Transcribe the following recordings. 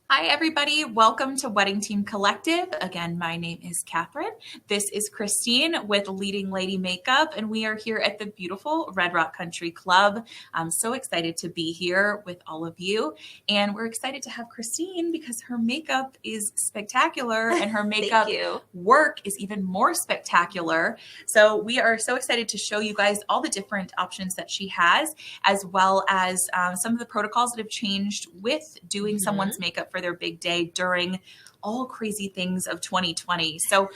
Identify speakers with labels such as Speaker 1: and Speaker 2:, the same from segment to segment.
Speaker 1: Hi, everybody. Welcome to Wedding Team Collective. Again, my name is Catherine. This is Christine with Leading Lady Makeup, and we are here at the beautiful Red Rock Country Club. I'm so excited to be here with all of you, and we're excited to have Christine because her makeup is spectacular and her makeup work is even more spectacular. So we are so excited to show you guys all the different options that she has, as well as some of the protocols that have changed with doing someone's makeup for their big day during all crazy things of 2020. So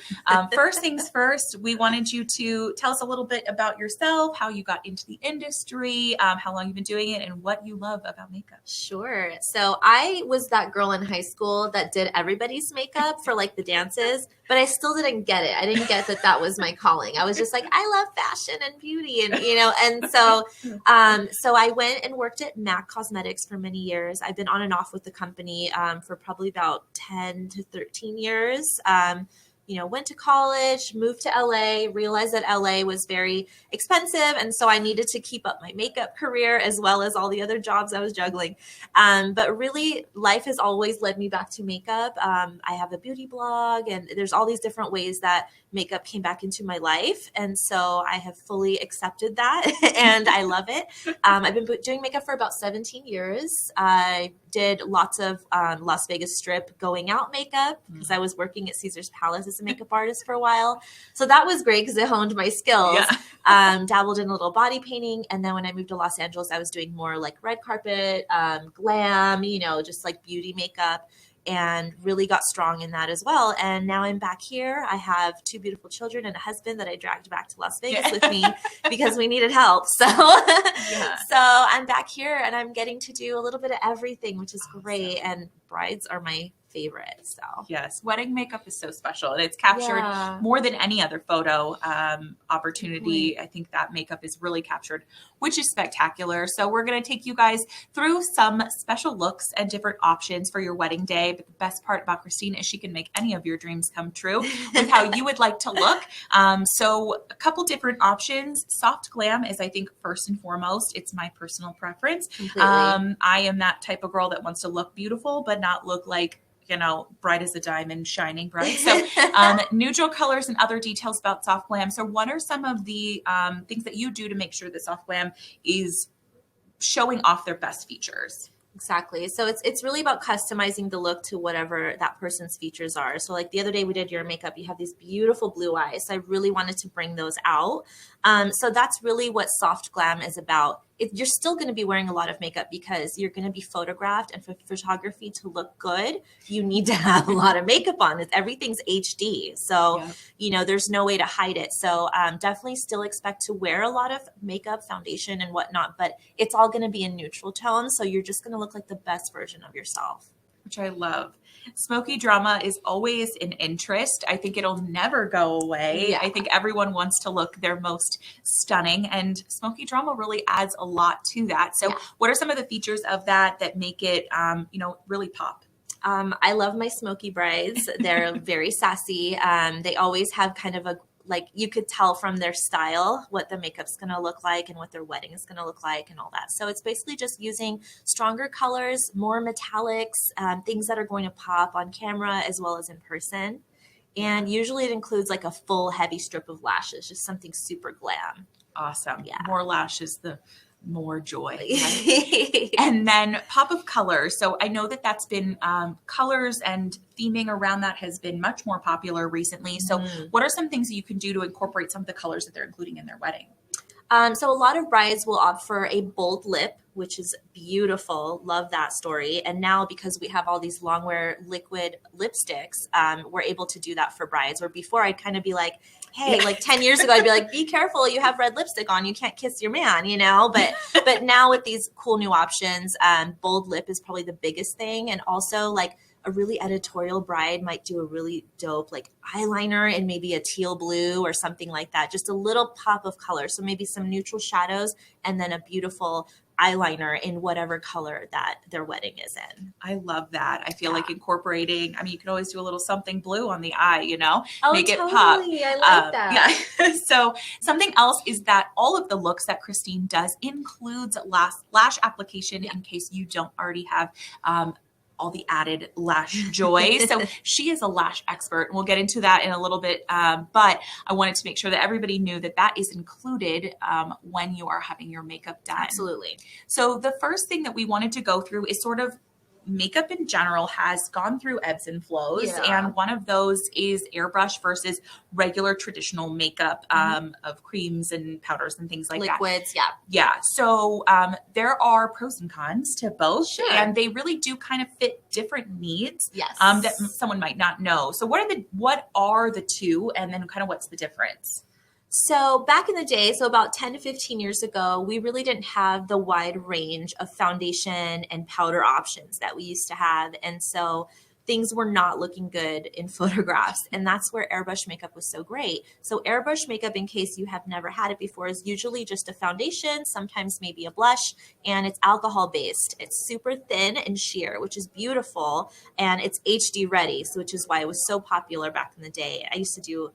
Speaker 1: first things first, we wanted you to tell us a little bit about yourself, how you got into the industry, how long you've been doing it, and what you love about makeup.
Speaker 2: Sure. So I was that girl in high school that did everybody's makeup for like the dances, but I still didn't get it. I didn't get that that was my calling. I was just like, I love fashion and beauty and, and so I went and worked at MAC Cosmetics for many years. I've been on and off with the company for probably about 10 to 13 years. Went to college, moved to LA, realized that LA was very expensive. And so I needed to keep up my makeup career as well as all the other jobs I was juggling. But really, life has always led me back to makeup. I have a beauty blog, and there's all these different ways that makeup came back into my life. And so I have fully accepted that and I love it. I've been doing makeup for about 17 years. I did lots of Las Vegas Strip going out makeup because I was working at Caesar's Palace as a makeup artist for a while. So that was great because it honed my skills. Yeah. Dabbled in a little body painting. And then when I moved to Los Angeles, I was doing more like red carpet, glam, just like beauty makeup, and really got strong in that as well. And now I'm back here. I have 2 beautiful children and a husband that I dragged back to Las Vegas with me because we needed help. So, so I'm back here and I'm getting to do a little bit of everything, which is great. And brides are my favorite. So
Speaker 1: yes, wedding makeup is so special, and it's captured more than any other photo opportunity. I think that makeup is really captured, which is spectacular. So we're going to take you guys through some special looks and different options for your wedding day. But the best part about Christine is she can make any of your dreams come true with how you would like to look. So a couple different options. Soft glam is, I think, first and foremost. It's my personal preference. I am that type of girl that wants to look beautiful, but not look like bright as a diamond, shining bright. So neutral colors and other details about soft glam. So what are some of the things that you do to make sure that soft glam is showing off their best features?
Speaker 2: Exactly. So it's really about customizing the look to whatever that person's features are. So like the other day we did your makeup, you have these beautiful blue eyes. So I really wanted to bring those out. So that's really what soft glam is about. You're still going to be wearing a lot of makeup because you're going to be photographed, and for photography to look good, you need to have a lot of makeup on. Everything's HD. So, there's no way to hide it. So definitely still expect to wear a lot of makeup, foundation and whatnot, but it's all going to be in neutral tones. So you're just going to look like the best version of yourself.
Speaker 1: Which I love. Smoky drama is always an interest. I think it'll never go away. I think everyone wants to look their most stunning, and smoky drama really adds a lot to that. So what are some of the features of that make it, really pop?
Speaker 2: I love my smoky brides. They're very sassy. They always have kind of you could tell from their style what the makeup's going to look like and what their wedding is going to look like and all that. So it's basically just using stronger colors, more metallics, things that are going to pop on camera as well as in person. And usually it includes like a full heavy strip of lashes, just something super glam.
Speaker 1: Awesome. Yeah. More lashes, the more joy. Right? And then pop of color. So I know that's been colors and theming around that has been much more popular recently. So what are some things that you can do to incorporate some of the colors that they're including in their wedding?
Speaker 2: So a lot of brides will opt for a bold lip, which is beautiful. Love that story. And now because we have all these long wear liquid lipsticks, we're able to do that for brides. Where before I'd kind of be like, hey, like 10 years ago, I'd be like, be careful, you have red lipstick on, you can't kiss your man, But now with these cool new options, bold lip is probably the biggest thing. And also like a really editorial bride might do a really dope like eyeliner and maybe a teal blue or something like that. Just a little pop of color. So maybe some neutral shadows and then a beautiful eyeliner in whatever color that their wedding is in.
Speaker 1: I love that. I feel like incorporating, you can always do a little something blue on the eye,
Speaker 2: make
Speaker 1: it pop.
Speaker 2: I like that.
Speaker 1: Yeah. So something else is that all of the looks that Christine does includes lash application in case you don't already have all the added lash joy. So she is a lash expert, and we'll get into that in a little bit. But I wanted to make sure that everybody knew that that is included when you are having your makeup done.
Speaker 2: Absolutely.
Speaker 1: So the first thing that we wanted to go through is sort of makeup in general has gone through ebbs and flows.
Speaker 2: Yeah.
Speaker 1: And one of those is airbrush versus regular traditional makeup of creams and powders and things like that.
Speaker 2: Liquids,
Speaker 1: Yeah. So there are pros and cons to both.
Speaker 2: Sure.
Speaker 1: And they really do kind of fit different needs
Speaker 2: Yes.
Speaker 1: That someone might not know. So what are the two, and then kind of what's the difference?
Speaker 2: So back in the day, so about 10 to 15 years ago, we really didn't have the wide range of foundation and powder options that we used to have. And so things were not looking good in photographs. And that's where airbrush makeup was so great. So airbrush makeup, in case you have never had it before, is usually just a foundation, sometimes maybe a blush, and it's alcohol based. It's super thin and sheer, which is beautiful. And it's HD ready, so which is why it was so popular back in the day. I used to do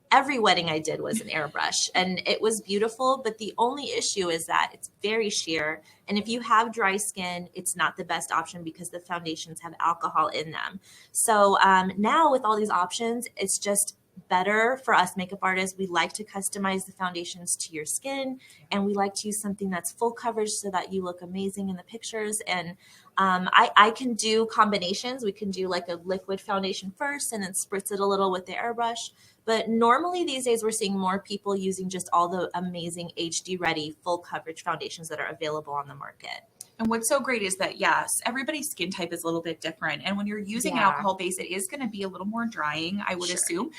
Speaker 2: every wedding I did was an airbrush, and it was beautiful. But the only issue is that it's very sheer. And if you have dry skin, it's not the best option because the foundations have alcohol in them. So now with all these options, it's just better for us makeup artists. We like to customize the foundations to your skin, and we like to use something that's full coverage so that you look amazing in the pictures. And I can do combinations. We can do like a liquid foundation first and then spritz it a little with the airbrush. But normally these days we're seeing more people using just all the amazing HD ready full coverage foundations that are available on the market.
Speaker 1: And what's so great is that, yes, everybody's skin type is a little bit different. And when you're using an alcohol base, it is going to be a little more drying, I would assume.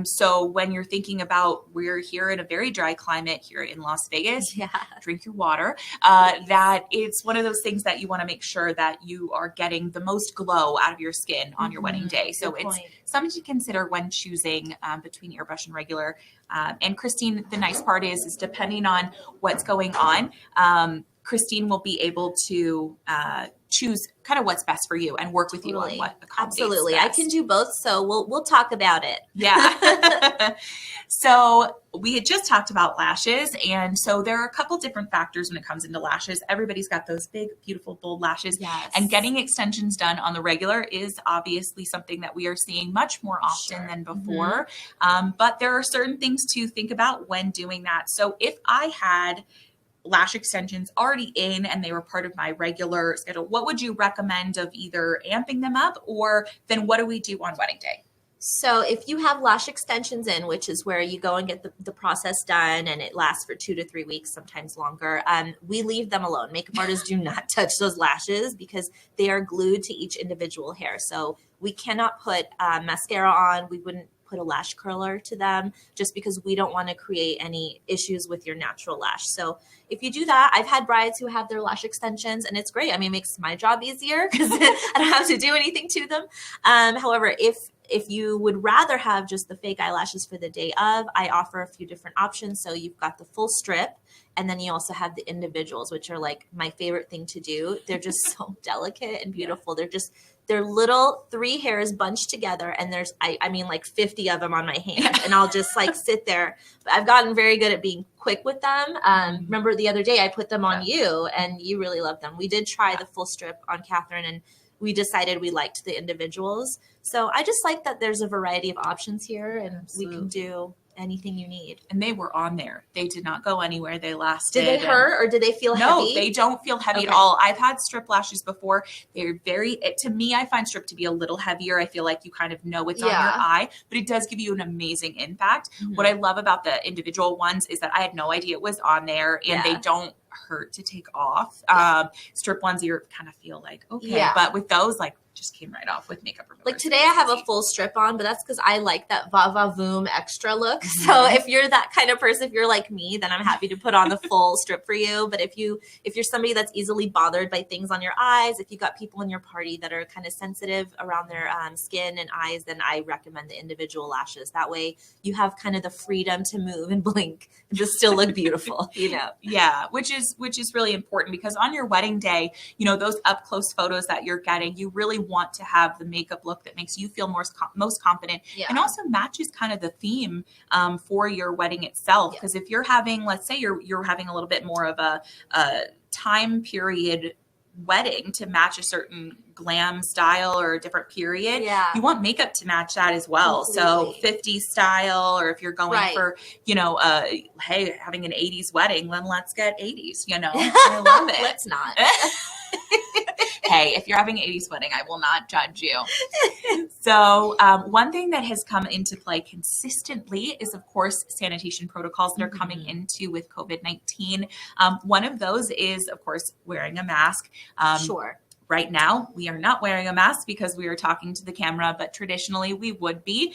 Speaker 1: So when you're thinking about, we're here in a very dry climate here in Las Vegas, drink your water, that it's one of those things that you want to make sure that you are getting the most glow out of your skin on your wedding day. So it's something to consider when choosing between airbrush and regular. And Christine, the nice part is depending on what's going on, Christine will be able to choose kind of what's best for you and work with you on what accommodates
Speaker 2: Absolutely.
Speaker 1: best.
Speaker 2: I can do both, so we'll talk about it.
Speaker 1: Yeah. So we had just talked about lashes, and so there are a couple different factors when it comes into lashes. Everybody's got those big, beautiful, bold lashes, and getting extensions done on the regular is obviously something that we are seeing much more often than before. But there are certain things to think about when doing that. So if I had lash extensions already in and they were part of my regular schedule, what would you recommend of either amping them up, or then what do we do on wedding day?
Speaker 2: So if you have lash extensions in, which is where you go and get the process done and it lasts for 2 to 3 weeks, sometimes longer, we leave them alone. Makeup artists do not touch those lashes because they are glued to each individual hair. So we cannot put mascara on. We wouldn't put a lash curler to them just because we don't want to create any issues with your natural lash. So if you do that, I've had brides who have their lash extensions and it's great. I mean, it makes my job easier because I don't have to do anything to them. However, if you would rather have just the fake eyelashes for the day of, I offer a few different options. So you've got the full strip, and then you also have the individuals, which are like my favorite thing to do. They're just so delicate and beautiful. They're little 3 hairs bunched together, and there's, I mean, like 50 of them on my hand, and I'll just like sit there. But I've gotten very good at being quick with them. Remember the other day I put them on you, and you really loved them. We did try the full strip on Catherine, and we decided we liked the individuals. So I just like that there's a variety of options here, and we can do anything you need.
Speaker 1: And they were on there. They did not go anywhere. They lasted.
Speaker 2: Did they hurt or did they feel heavy?
Speaker 1: No, they don't feel heavy at all. I've had strip lashes before. They're to me, I find strip to be a little heavier. I feel like you kind of know it's on your eye, but it does give you an amazing impact. What I love about the individual ones is that I had no idea it was on there, and they don't hurt to take off. Strip ones, you kind of feel like, okay. But with those, like, just came right off with makeup remover.
Speaker 2: Like today I have a full strip on, but that's because I like that va-va-voom extra look. So if you're that kind of person, if you're like me, then I'm happy to put on the full strip for you. But if you're somebody that's easily bothered by things on your eyes, if you got people in your party that are kind of sensitive around their skin and eyes, then I recommend the individual lashes. That way you have kind of the freedom to move and blink and just still look beautiful, you know?
Speaker 1: Yeah, which is really important, because on your wedding day, you know, those up close photos that you're getting, you really want to have the makeup look that makes you feel most confident, and also matches kind of the theme for your wedding itself. Because if you're having, let's say you're having a little bit more of a time period wedding to match a certain glam style or a different period, you want makeup to match that as well.
Speaker 2: Completely.
Speaker 1: So 50s style, or if you're going
Speaker 2: Right.
Speaker 1: for, hey, having an 80s wedding, then let's get 80s, I love it.
Speaker 2: Let's not.
Speaker 1: Hey, if you're having an 80s wedding, I will not judge you. So one thing that has come into play consistently is, of course, sanitation protocols that are coming into with COVID-19. One of those is, of course, wearing a mask.
Speaker 2: Sure.
Speaker 1: Right now, we are not wearing a mask because we are talking to the camera, but traditionally we would be.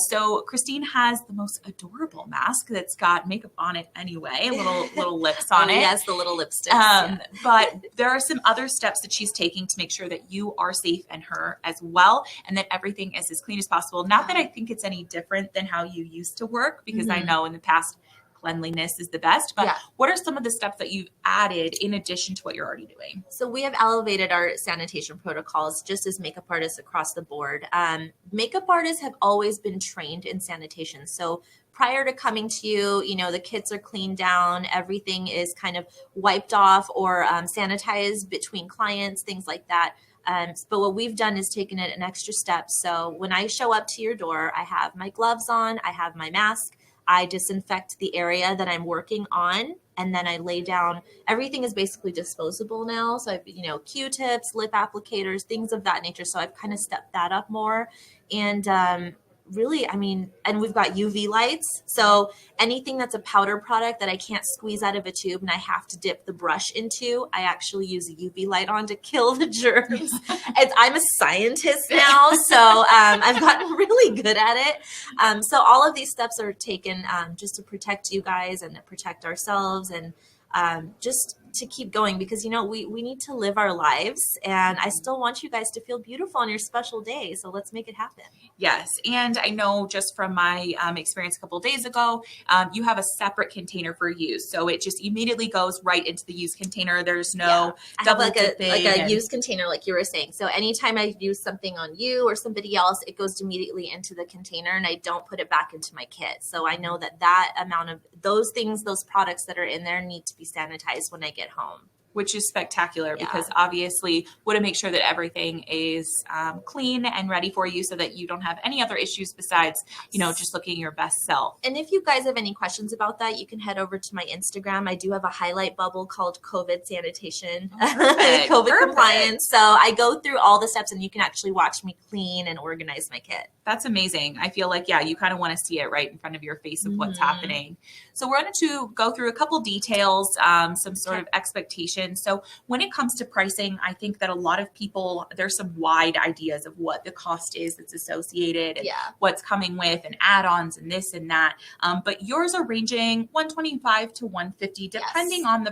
Speaker 1: So Christine has the most adorable mask that's got makeup on it anyway, little lips on it.
Speaker 2: Yes, the little lipsticks.
Speaker 1: But there are some other steps that she's taking to make sure that you are safe and her as well, and that everything is as clean as possible. Not that I think it's any different than how you used to work, because I know in the past, cleanliness is the best, but what are some of the steps that you've added in addition to what you're already doing?
Speaker 2: So we have elevated our sanitation protocols just as makeup artists across the board. Makeup artists have always been trained in sanitation. So prior to coming to you, the kits are cleaned down, everything is kind of wiped off or sanitized between clients, things like that. But what we've done is taken it an extra step. So when I show up to your door, I have my gloves on, I have my mask, I disinfect the area that I'm working on, and then I lay down. Everything is basically disposable now. So I've, Q-tips, lip applicators, things of that nature. So I've kind of stepped that up more. And really, and we've got UV lights. So anything that's a powder product that I can't squeeze out of a tube and I have to dip the brush into, I actually use a UV light on to kill the germs. I'm a scientist now, so I've gotten really good at it. So all of these steps are taken just to protect you guys and to protect ourselves, and just to keep going, because we need to live our lives, and I still want you guys to feel beautiful on your special day, so let's make it happen.
Speaker 1: Yes, and I know just from my experience a couple of days ago, you have a separate container for use, so it just immediately goes right into the used container. There's no double dipping.
Speaker 2: I have a used container, like you were saying. So anytime I use something on you or somebody else, it goes immediately into the container, and I don't put it back into my kit. So I know that amount of those things, those products that are in there, need to be sanitized when I get home.
Speaker 1: Which is spectacular, because obviously want to make sure that everything is clean and ready for you, so that you don't have any other issues besides, just looking your best self.
Speaker 2: And if you guys have any questions about that, you can head over to my Instagram. I do have a highlight bubble called COVID Sanitation, COVID Compliance. So I go through all the steps, and you can actually watch me clean and organize my kit.
Speaker 1: That's amazing. I feel like, you kind of want to see it right in front of your face of what's happening. So we're going to go through a couple details, some sort of expectations. So when it comes to pricing, I think that a lot of people, there's some wide ideas of what the cost is that's associated, and what's coming with, and add-ons and this and that. But yours are ranging $125 to $150, depending on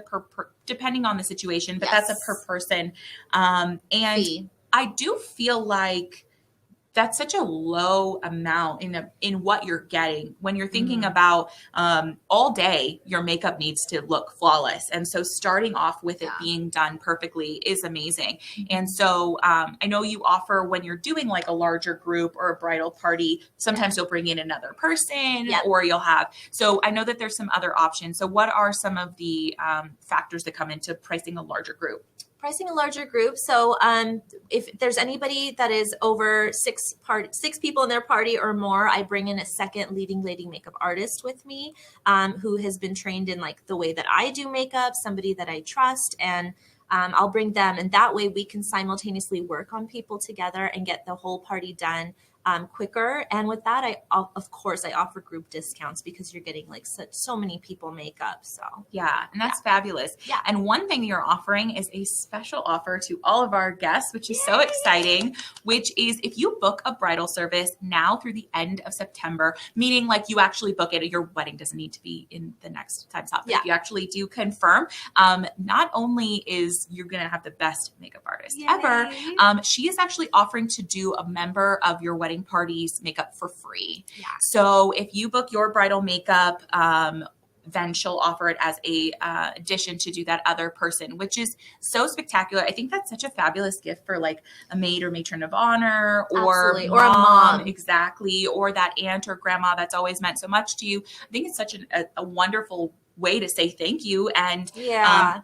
Speaker 1: depending on the situation. But that's a per person. And fee. I do feel like that's such a low amount in what you're getting when you're thinking about all day, your makeup needs to look flawless. And so starting off with it being done perfectly is amazing. And so I know you offer, when you're doing like a larger group or a bridal party, sometimes you'll bring in another person or you'll have, so I know that there's some other options. So what are some of the factors that come into pricing a larger group?
Speaker 2: Pricing a larger group. So if there's anybody that is over six people in their party or more, I bring in a second leading lady makeup artist with me, who has been trained in like the way that I do makeup, somebody that I trust, and I'll bring them. And that way we can simultaneously work on people together and get the whole party done quicker. And with that, of course, I offer group discounts, because you're getting like so many people makeup. So
Speaker 1: and that's fabulous. And one thing you're offering is a special offer to all of our guests, which is so exciting, which is if you book a bridal service now through the end of September, meaning like you actually book it, your wedding doesn't need to be in the next time slot, but if you actually do confirm, not only is you're going to have the best makeup artist ever, she is actually offering to do a member of your wedding party's makeup for free. So if you book your bridal makeup, then she'll offer it as a addition to do that other person, which is so spectacular. I think that's such a fabulous gift for like a maid or matron of honor, or
Speaker 2: a mom.
Speaker 1: Exactly. Or that aunt or grandma that's always meant so much to you. I think it's such a wonderful way to say thank you. And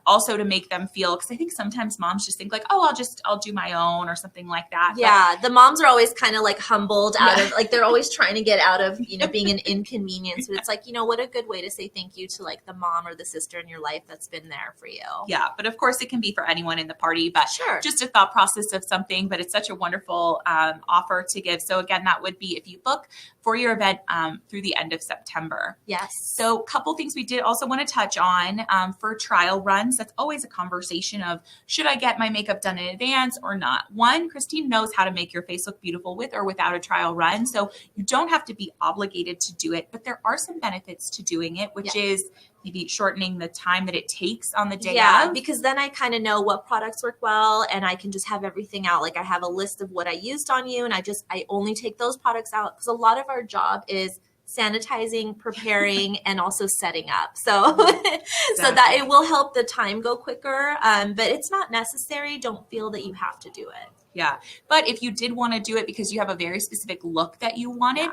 Speaker 1: also to make them feel, because I think sometimes moms just think like, oh, I'll do my own or something like that.
Speaker 2: Yeah. The moms are always kind of like humbled out of, like, they're always trying to get out of, you know, being an inconvenience. But it's like, you know, what a good way to say thank you to like the mom or the sister in your life that's been there for you.
Speaker 1: Yeah. But of course it can be for anyone in the party, but just a thought process of something. But it's such a wonderful offer to give. So again, that would be if you book for your event through the end of September.
Speaker 2: Yes.
Speaker 1: So a couple things we did also want to touch on for trial runs. That's always a conversation of, should I get my makeup done in advance or not? One, Christine knows how to make your face look beautiful with or without a trial run. So you don't have to be obligated to do it, but there are some benefits to doing it, which is maybe shortening the time that it takes on the day of.
Speaker 2: Because then I kind of know what products work well, and I can just have everything out. Like I have a list of what I used on you, and I only take those products out, because a lot of our job is sanitizing, preparing, and also setting up. So, so that it will help the time go quicker. But it's not necessary. Don't feel that you have to do it.
Speaker 1: Yeah. But if you did want to do it because you have a very specific look that you wanted,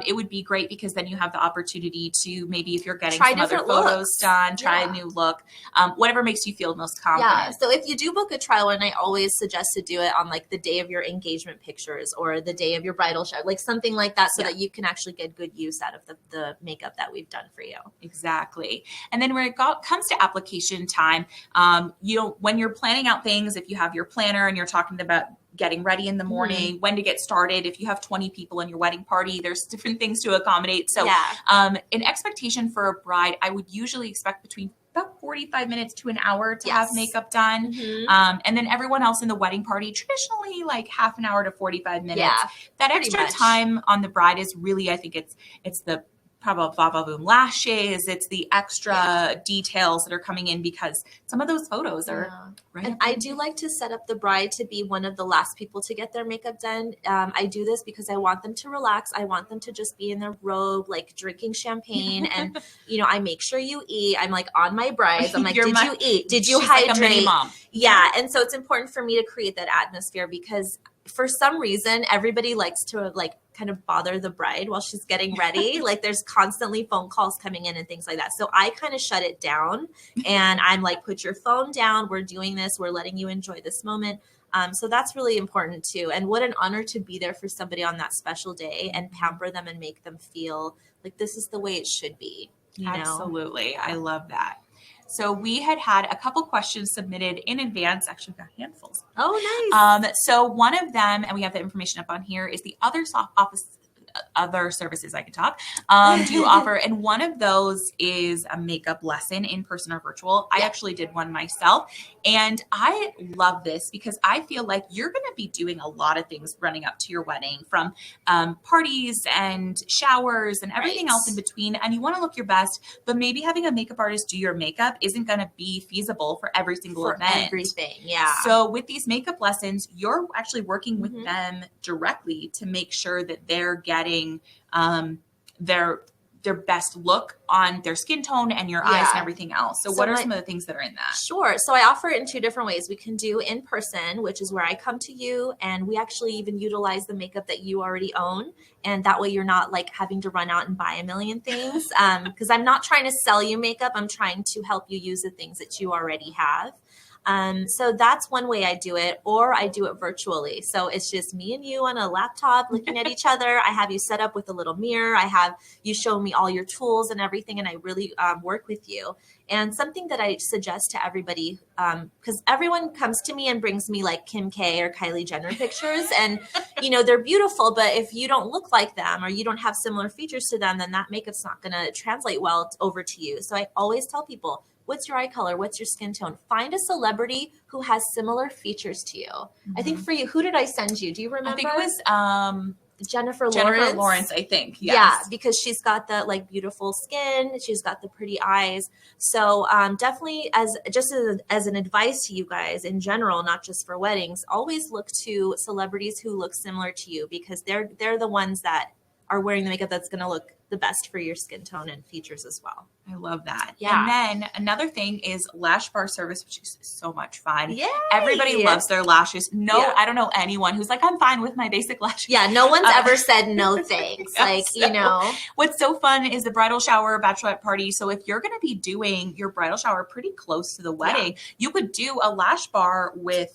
Speaker 1: it would be great, because then you have the opportunity to, maybe if you're getting some other photos done, try a new look, whatever makes you feel most confident.
Speaker 2: Yeah. So if you do book a trial run, I always suggest to do it on like the day of your engagement pictures or the day of your bridal shower, like something like that, so that you can actually get good use out of the makeup that we've done for you.
Speaker 1: Exactly. And then when it comes to application time, you know, when you're planning out things, if you have your planner and you're talking about getting ready in the morning, when to get started. If you have 20 people in your wedding party, there's different things to accommodate. So an expectation for a bride, I would usually expect between about 45 minutes to an hour to have makeup done. And then everyone else in the wedding party, traditionally like half an hour to 45 minutes. That extra time on the bride is really, I think it's the probably boom lashes. It's the extra details that are coming in, because some of those photos are right.
Speaker 2: And I do like to set up the bride to be one of the last people to get their makeup done. I do this because I want them to relax. I want them to just be in their robe, like drinking champagne. And, you know, I make sure you eat. I'm like on my brides. I'm like, did you eat? Did you hydrate?
Speaker 1: Like a mini mom.
Speaker 2: Yeah. And so it's important for me to create that atmosphere, because for some reason, everybody likes to like kind of bother the bride while she's getting ready. Like there's constantly phone calls coming in and things like that. So I kind of shut it down, and I'm like, put your phone down. We're doing this. We're letting you enjoy this moment. So that's really important too. And what an honor to be there for somebody on that special day and pamper them and make them feel like this is the way it should be. You know?
Speaker 1: Absolutely. I love that. So we had a couple questions submitted in advance. Actually, we've got handfuls.
Speaker 2: Oh, nice.
Speaker 1: So one of them, and we have the information up on here, is the other services I could talk do you offer, and one of those is a makeup lesson, in person or virtual. I actually did one myself, and I love this because I feel like you're going to be doing a lot of things running up to your wedding, from parties and showers and everything else in between, and you want to look your best, but maybe having a makeup artist do your makeup isn't going to be feasible for every single event. So with these makeup lessons, you're actually working with them directly to make sure that they're getting their best look on their skin tone and your eyes and everything else. So what are some of the things that are in that?
Speaker 2: Sure. So I offer it in two different ways. We can do in person, which is where I come to you, and we actually even utilize the makeup that you already own. And that way you're not like having to run out and buy a million things. Because I'm not trying to sell you makeup. I'm trying to help you use the things that you already have. So that's one way I do it, or I do it virtually. So it's just me and you on a laptop looking at each other. I have you set up with a little mirror. I have you show me all your tools and everything, and I really work with you. And something that I suggest to everybody, because everyone comes to me and brings me like Kim K or Kylie Jenner pictures, and you know they're beautiful, but if you don't look like them or you don't have similar features to them, then that makeup's not going to translate well over to you. So I always tell people, what's your eye color? What's your skin tone? Find a celebrity who has similar features to you. I think for you, who did I send you? Do you remember?
Speaker 1: I think it was
Speaker 2: Jennifer
Speaker 1: Lawrence, I think. Yes.
Speaker 2: Yeah, because she's got the like beautiful skin. She's got the pretty eyes. So definitely as an advice to you guys in general, not just for weddings, always look to celebrities who look similar to you, because they're the ones that are wearing the makeup that's going to look the best for your skin tone and features as well.
Speaker 1: I love that.
Speaker 2: Yeah.
Speaker 1: And then another thing is lash bar service, which is so much fun.
Speaker 2: Yay!
Speaker 1: Everybody loves their lashes. No,
Speaker 2: Yeah.
Speaker 1: I don't know anyone who's like, I'm fine with my basic lashes.
Speaker 2: Yeah, no one's ever said no thanks.
Speaker 1: Yeah,
Speaker 2: like,
Speaker 1: so
Speaker 2: you know.
Speaker 1: What's so fun is the bridal shower, bachelorette party. So if you're going to be doing your bridal shower pretty close to the wedding, you could do a lash bar with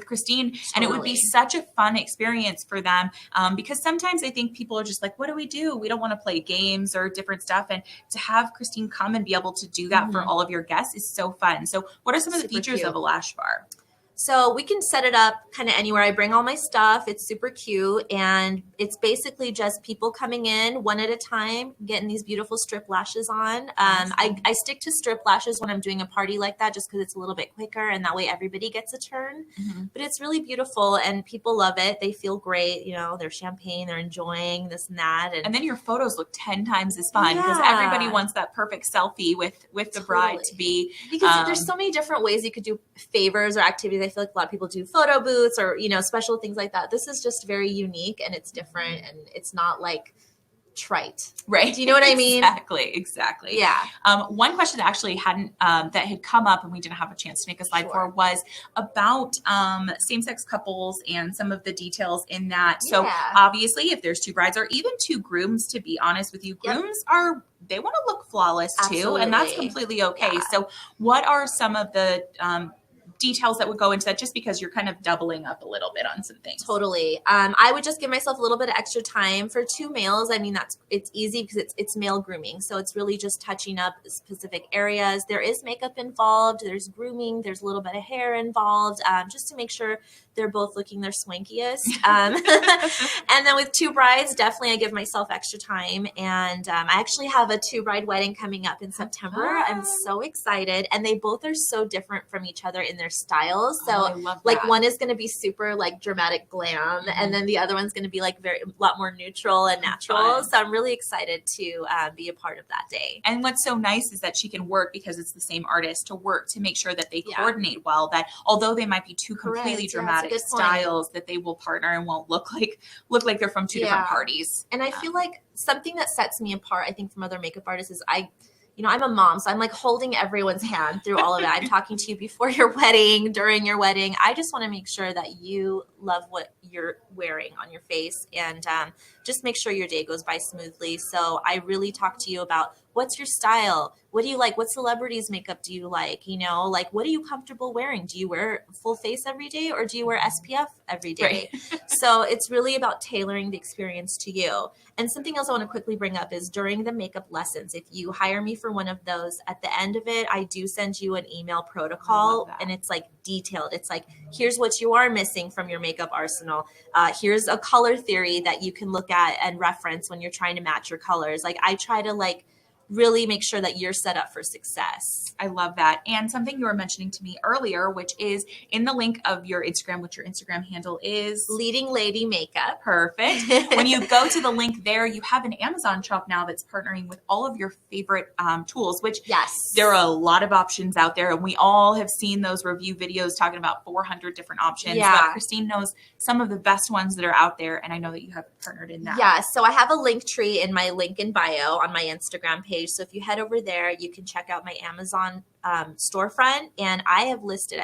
Speaker 1: Christine, and it would be such a fun experience for them, because sometimes I think people are just like, what do? We don't want to play games or different stuff, and to have Christine come and be able to do that for all of your guests is so fun. So what are some of the features of a lash bar?
Speaker 2: So we can set it up kind of anywhere. I bring all my stuff. It's super cute. And it's basically just people coming in one at a time, getting these beautiful strip lashes on. I stick to strip lashes when I'm doing a party like that, just because it's a little bit quicker and that way everybody gets a turn. But it's really beautiful and people love it. They feel great. You know, they're champagne, they're enjoying this and that. And
Speaker 1: then your photos look 10 times as fun because everybody wants that perfect selfie with the bride to be.
Speaker 2: Because there's so many different ways you could do favors or activities. I feel like a lot of people do photo booths or, you know, special things like that. This is just very unique and it's different and it's not like trite.
Speaker 1: Right.
Speaker 2: Do you know what I mean?
Speaker 1: Exactly.
Speaker 2: Yeah.
Speaker 1: One question that actually hadn't, that had come up and we didn't have a chance to make a slide for was about same-sex couples and some of the details in that. So obviously if there's two brides or even two grooms, to be honest with you, grooms they want to look flawless too. And that's completely okay. So what are some of the, details that would go into that, just because you're kind of doubling up a little bit on some things?
Speaker 2: Totally. I would just give myself a little bit of extra time for two males. I mean, it's easy because it's male grooming. So it's really just touching up specific areas. There is makeup involved. There's grooming. There's a little bit of hair involved, just to make sure they're both looking their swankiest. And then with two brides, definitely I give myself extra time. And I actually have a two-bride wedding coming up in September. I'm so excited. And they both are so different from each other in their styles. So like one is going to be super like dramatic glam. And then the other one's going to be like a lot more neutral and natural. So I'm really excited to be a part of that day.
Speaker 1: And what's so nice is that she can work, because it's the same artist, to work to make sure that they coordinate well, that although they might be two completely dramatic styles, that they will partner and won't look like they're from two different parties.
Speaker 2: And I feel like something that sets me apart, I think, from other makeup artists is I'm a mom, so I'm like holding everyone's hand through all of that. I'm talking to you before your wedding, during your wedding. I just want to make sure that you love what you're wearing on your face and just make sure your day goes by smoothly. So I really talk to you about what's your style? What do you like? What celebrities' makeup do you like? You know, like what are you comfortable wearing? Do you wear full face every day or do you wear SPF every day? So it's really about tailoring the experience to you. And something else I want to quickly bring up is during the makeup lessons, if you hire me for one of those, at the end of it, I do send you an email protocol and it's like detailed. It's like, here's what you are missing from your makeup arsenal. Here's a color theory that you can look at and reference when you're trying to match your colors. Like I try to really make sure that you're set up for success.
Speaker 1: I love that. And something you were mentioning to me earlier, which is in the link of your Instagram, which your Instagram handle is
Speaker 2: LeadingLadyMakeup.
Speaker 1: Perfect. When you go to the link there, you have an Amazon shop now that's partnering with all of your favorite tools, which there are a lot of options out there. And we all have seen those review videos talking about 400 different options. But Christine knows some of the best ones that are out there. And I know that you have partnered in that.
Speaker 2: Yeah. So I have a link tree in my link in bio on my Instagram page. So if you head over there, you can check out my Amazon storefront. And I've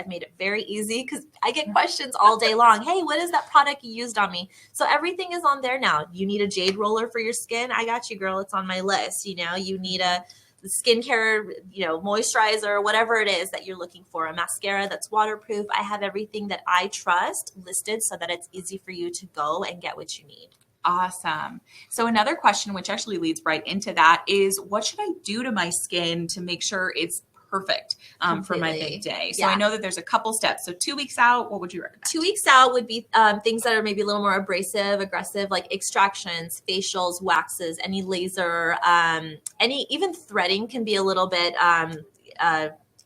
Speaker 2: made it very easy because I get questions all day long. Hey, what is that product you used on me? So everything is on there now. You need a jade roller for your skin? I got you, girl. It's on my list. You know, you need a skincare, moisturizer, whatever it is that you're looking for, a mascara that's waterproof. I have everything that I trust listed so that it's easy for you to go and get what you need.
Speaker 1: Awesome. So another question, which actually leads right into that, is what should I do to my skin to make sure it's perfect for my big day? So I know that there's a couple steps. So 2 weeks out, what would you recommend?
Speaker 2: 2 weeks out would be things that are maybe a little more abrasive, aggressive, like extractions, facials, waxes, any laser, even threading can be a little bit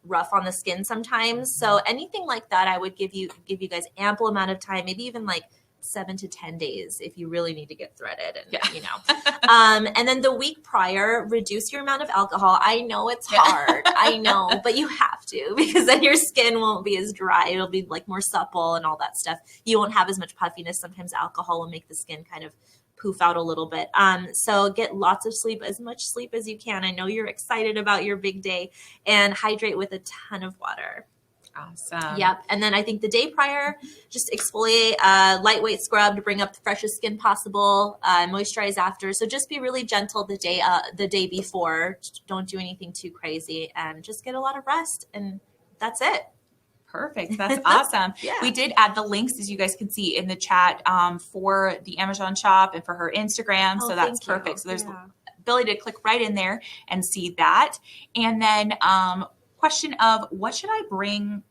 Speaker 2: rough on the skin sometimes. So anything like that, I would give you guys ample amount of time, maybe even like 7 to 10 days if you really need to get threaded and and then the week prior, reduce your amount of alcohol. I know it's hard. I know, but you have to, because then your skin won't be as dry. It'll be like more supple and all that stuff. You won't have as much puffiness. Sometimes alcohol will make the skin kind of poof out a little bit. So get lots of sleep, as much sleep as you can. I know you're excited about your big day, and hydrate with a ton of water.
Speaker 1: Awesome.
Speaker 2: Yep. And then I think the day prior, just exfoliate, lightweight scrub to bring up the freshest skin possible, moisturize after. So just be really gentle the day before. Don't do anything too crazy, and just get a lot of rest. And that's it.
Speaker 1: Perfect. That's awesome.
Speaker 2: Yeah.
Speaker 1: We did add the links, as you guys can see in the chat, for the Amazon shop and for her Instagram.
Speaker 2: Oh,
Speaker 1: so that's
Speaker 2: thank you.
Speaker 1: perfect. So there's ability to click right in there and see that. And then question of what should I bring?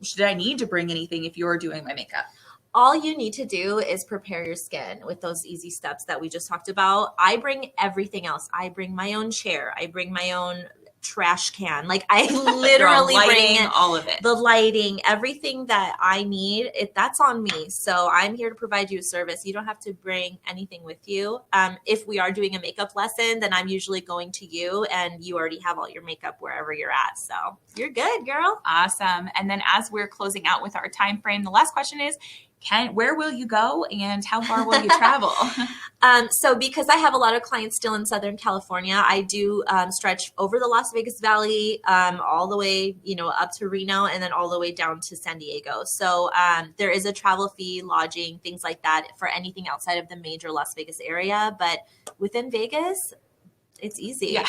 Speaker 1: Should I need to bring anything if you're doing my makeup?
Speaker 2: All you need to do is prepare your skin with those easy steps that we just talked about. I bring everything else. I bring my own chair. I bring my own trash can. Like I literally bring
Speaker 1: all of it.
Speaker 2: The lighting, everything that I need, that's on me. So I'm here to provide you a service. You don't have to bring anything with you. If we are doing a makeup lesson, then I'm usually going to you, and you already have all your makeup wherever you're at. So you're good, girl.
Speaker 1: Awesome. And then as we're closing out with our time frame, the last question is, where will you go and how far will you travel?
Speaker 2: So because I have a lot of clients still in Southern California, I do stretch over the Las Vegas Valley, all the way, up to Reno, and then all the way down to San Diego. So there is a travel fee, lodging, things like that for anything outside of the major Las Vegas area. But within Vegas, it's easy.
Speaker 1: Yeah,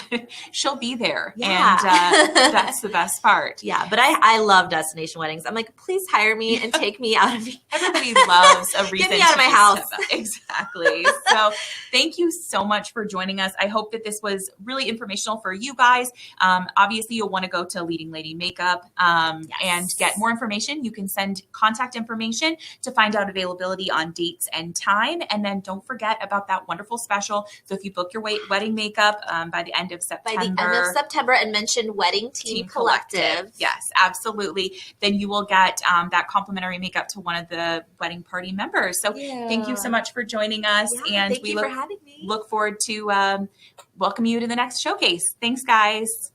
Speaker 1: she'll be there.
Speaker 2: Yeah.
Speaker 1: And that's the best part.
Speaker 2: Yeah, but I love destination weddings. I'm like, please hire me and take me out of
Speaker 1: Everybody loves a reason.
Speaker 2: Get me out of my house.
Speaker 1: Exactly. So thank you so much for joining us. I hope that this was really informational for you guys. Obviously, you'll want to go to Leading Lady Makeup and get more information. You can send contact information to find out availability on dates and time. And then don't forget about that wonderful special. So if you book your wedding makeup, by the end of September.
Speaker 2: And mention Wedding Team Collective.
Speaker 1: Yes, absolutely. Then you will get that complimentary makeup to one of the wedding party members. So thank you so much for joining us.
Speaker 2: Yeah, and we
Speaker 1: look forward to welcome you to the next showcase. Thanks, guys.